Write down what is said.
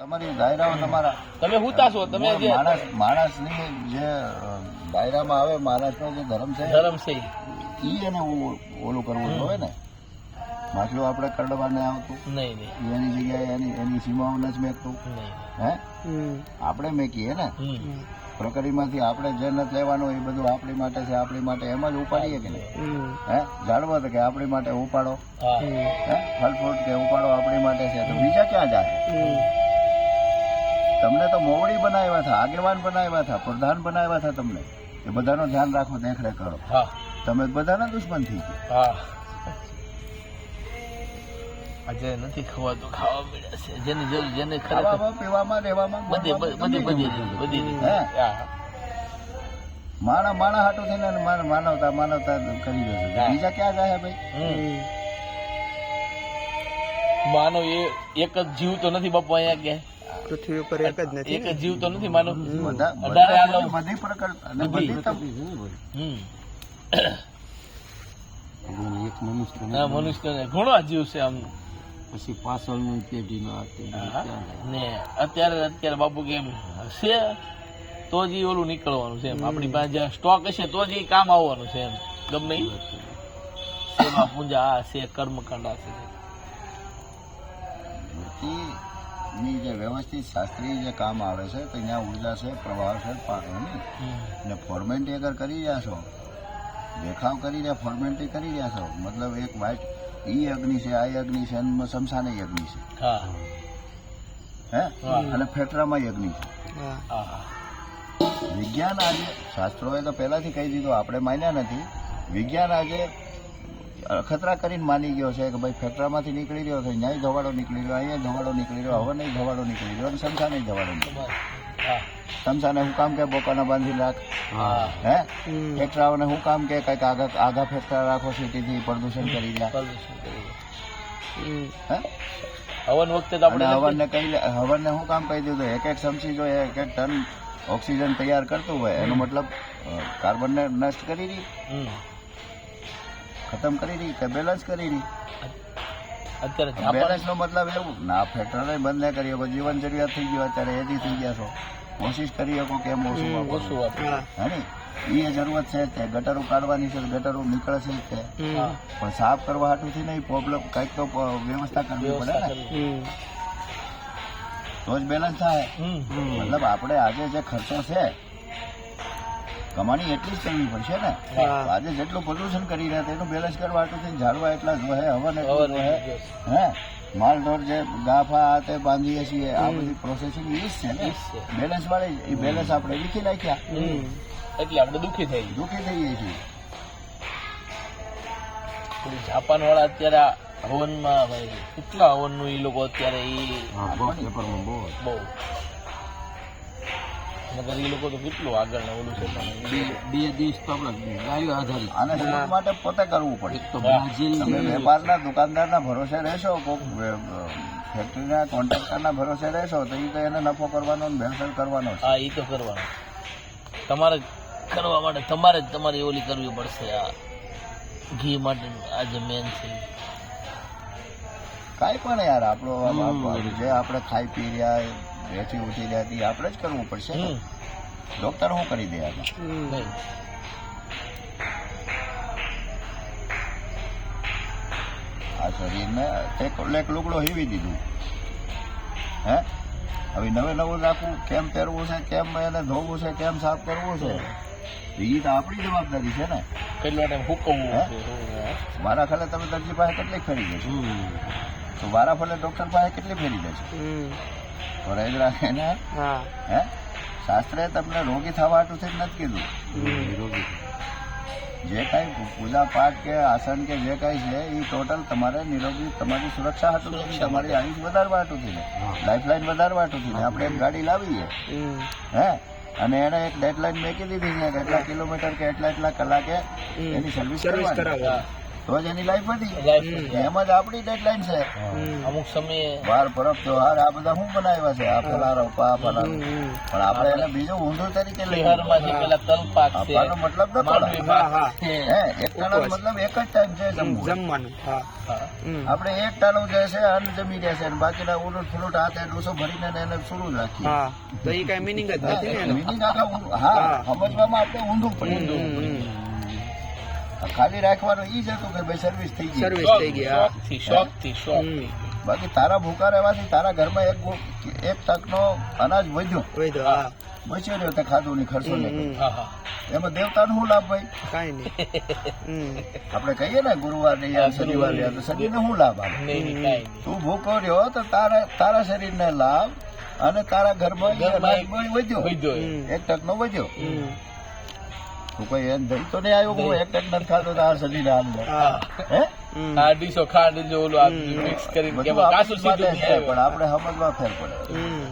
તમારી દાયરાઓ તમારા તમે હુતા છો, તમે જે માણસની જે દાયરામાં આવે, માણસનો જે ધર્મ છે ધર્મ છે ઈ એને ઓલું કરવું જોઈએ ને. માછલું આપણે કરડવા ને આવતું, નહીં નહીં એની જગ્યાએ એની સીમાઓને જ મેકતું. નહીં. હે આપણે મેકીએ ને પ્રકૃતિમાંથી આપણે જે નથી લેવાનું એ બધું આપણી માટે છે, આપણી માટે એમ જ ઉપાડીએ કે નહીં. હે જાળવો તો કે આપણી માટે ઉપાડો, હા હે ફળ ફ્રૂટ કે ઉપાડો આપણી માટે છે, તો બીજા ક્યાં જાય? તમને તો મોવડી બનાવ્યા હતા, આગેવાન બનાવ્યા હતા, પ્રધાન બનાવ્યા હતા તમને. એ બધાનું ધ્યાન રાખો, દેખરેખ કરો. હા તમે બધાના દુશ્મન થઈ ગયા. હા આજે નથી ખવાતું, ખાવા મળ્યા છે જેની જરૂર, જેને ખરેખર ખાવામાં, પીવામાં, રહેવામાં બધી રીતે હે માણા હાટું થઈને માનવતા કરી દેશે. બીજા ક્યાં જાય ભાઈ? માનો એ એક જ જીવ તો નથી બાપુ અહીંયા કે પૃથ્વી ઉપર એક જ નથી, એક જ જીવ તો નથી માનો. બધી પ્રકાર અને બધી એક મનુષ્ય હા મનુષ્ય ઘણો જીવ છે આમ. પછી પાછળનું પેઢીનો ને અત્યારે બાપુ કેમ છે તો જ ઈ ઓલું નીકળવાનું છે એમ. આપણી પાસે જે સ્ટોક હશે તો જ ઈ કામ આવવાનું છે એમ. ગમે ઈ સેવા પૂજા આ છે, કર્મકાંડ આ છે. ની જે વ્યવસ્થિત શાસ્ત્રીય જે કામ આવે છે તો ત્યાં ઉર્જા છે, પ્રવાહ છે, પાણી ને ફોર્મેલિટી અગર કરી રહ્યા છો, દેખાવ કરીને ફોર્મેલિટી કરી રહ્યા છો, મતલબ એક વાઇટ ઈ અગ્નિ છે, આ અગ્નિ છે, શમશાન અગ્નિ છે, હા હે અને ફેટરામાં અગ્નિ છે. હા વિજ્ઞાન આજે શાસ્ત્રોએ તો પહેલાથી કહી દીધું, આપણે માન્યા નથી. વિજ્ઞાન આજે અખતરા કરીને માની ગયો છે કે ભાઈ ફેક્ટરામાંથી નીકળી રહ્યો છે, ન્યાય ધવાડો નીકળી રહ્યો, અહીંયા ધવાડો નીકળી રહ્યો, હવે નહીં ધવાડો નીકળી રહ્યો, અને શમશાને ધવાડો નીકળી રહ્યો. શમશાને હું કામ કે બોકાના બાંધી રાખ, હે ફેક્ટરાઓને હું કામ કે કઈક આગા ફેક્ટરા રાખો, સિટીથી પ્રદૂષણ કરી રહ્યા. હે હવન વખતે આપણે હવનને હવનને હું કામ કહી દીધું, એક એક ચમચી જો એક એક ટન ઓક્સિજન તૈયાર કરતું હોય એનો મતલબ કાર્બનને નષ્ટ કરી રહી, ખતમ કરી રહી કે બેલેન્સ કરી રહી? અત્યારે બેલેન્સ નો મતલબ એવું ના, ફેક્ટરી બંધ ન કરી શકો, જીવન જરૂરિયાત થઈ ગયો, અત્યારે એથી થઈ ગયા છો, કોશિશ કરી શકો કેમ ઓછું વાપરવું. હે ને એ જરૂરત છે તે ગટરો કાઢવાની છે, ગટરો નીકળે છે તે પણ સાફ કરવા હાટુથી નહીં, પ્રોબ્લેમ કંઈક તો વ્યવસ્થા કરવી પડે ને, તો જ બેલેન્સ થાય. મતલબ આપણે આજે જે ખર્ચો છે કમાણી એટલી જ કરવી પડશે ને. આજે જેટલું પ્રદૂષણ કરી રહ્યા એનું બેલેન્સ કરવા હાટુથી ઝાડવા એટલા જ હોય, હવન એટલું જ હોય, હે માલઢોર જે ગાફા આ તે બાંધીએ છીએ, આ બધી પ્રોસેસિંગ ઈ જ છે ને, બેલેન્સ વાળી. એ બેલેન્સ આપણે વીખી નાખ્યા એટલે આપણે દુઃખી થઈ જઈએ છીએ. જાપાન વાળા અત્યારે હવનમાં ભાઈ કેટલા હવનનું એ લોકો અત્યારે બહુ મગર એ લોકો તો કેટલું આગળ ને ઓલું છે. બે દેશ તો આપણે ગાયો આધારિત, આને શરૂ માટે પોતે કરવું પડે. તો બ્રાઝિલ તમે વેપારના દુકાનદારના ભરોસે રહેશો, કોઈક ફેક્ટરીના કોન્ટ્રાક્ટરના ભરોસે રહેશો તો એ તો એને નફો કરવાનો ને ભેળસેળ કરવાનો છે. હા એ તો કરવાનું, તમારે કરવા માટે તમારે જ તમારી ઓલી કરવી પડશે. આ ઘી માટે આ જે મેન છે કાંઈ પણ યાર આપણો જે આપણે ખાઈ પી રહ્યા, બેઠી ઉઠી રહ્યા એ આપણે જ કરવું પડશે. ડોક્ટર શું કરી દે આમાં? નહીં આ શરીરને એક લુગડો હીવી દીધું, હે હવે નવું રાખવું, કેમ પહેરવું છે, કેમ એને ધોવું છે, કેમ સાફ કરવું છે, એ તો આપણી જવાબદારી છે ને. કેટલો ટાઈમ હુકવવું વારા ફલે તમે દર્દી પાસે કેટલી ફેરી દેશો, તો વારા ફલે ડોક્ટર પાસે કેટલી ફેરી દેશો? ફરજ રાખે ને. હે શાસ્ત્રે તમને રોગી થવા હાટુથી જ નથી કીધું. જે કાંઈ પૂજા પાઠ કે આસન કે જે કાંઈ છે એ ટોટલ તમારે નિરોગી, તમારી સુરક્ષા હાટુથી, તમારી આયુષ વધારવા હાટુથી ને, લાઈફલાઈન વધારવા હાટુથી ને આપણે એક ગાડી લાવીએ, હે અને એને એક ડેડલાઈન મેકી દીધી છે કે એટલા કિલોમીટર કે એટલા કલાકે એની સર્વિસ કરવાની. તો જ એની લાઈફ હતી. Life એમ જ આપણી ડેડલાઈન છે. અમુક સમયે વાર પરબ ત્યોહાર આ બધા શું બનાવ્યા છે, આ ફલારો પા ફલારો, પણ આપણે એને બીજું ઊંધું તરીકે લઈ બિહારમાંથી પેલા તલપાક છે, આપવાનો મતલબ નતો. માંડવી હા, હા. પાક છે. હે એક ટાણો મતલબ એક જ ટાઈમ છે જમવું. જમવાનું હા હા. આપણે એક ટાણું જે છે અન્ન જમી રહે છે અને બાકીના ઉલટ ફુલટ હાથે ડોસો ભરીને ને એને સુરું જ રાખીએ. હા તો એ કઈ મિનિંગ જ નથી ને એનો. Meaning આખા હા સમજવામાં આપણે ઊંધું પડ્યું. ખાલી રાખવાનું ઈ જ હતું કે ભાઈ સર્વિસ થઈ ગઈ. સર્વિસ થઈ ગઈ હા શોખથી. બાકી તારા ભૂખા રહેવાથી તારા ઘરમાં એક તકનો અનાજ વધ્યો વૈધો હા બચ્યો રહ્યો તે ખાધું નહીં, ખર્ચો નહીં. હા હા એમાં દેવતાનો શું લાભ ભાઈ? કાઈ નહીં આપણે કહીએ ને ગુરુવાર ને યાર શનિવાર યાર, તો શનિને શું લાભ આવે? નહીં નહીં કાંઈ નહીં. તું ભૂખો રહ્યો તો તારા શરીરને લાભ અને તારા ઘરમાં ઈ અનાજ વધ્યો, વૈદ્યો એ. એક ટકનો વધ્યો. તું કોઈ એમ ધરી તો નહીં આવ્યો કે હું એક ટક નથી ખાતો તો આ શરીર આમ જાય. હા હે આ ડીશો ખાંડ જો ઓલું મિક્સ કરીને બધું કેમાં કાસું આપણી સીધું માટે છે, નહીં પણ આપણે સમજવા ફેર પડે. હમ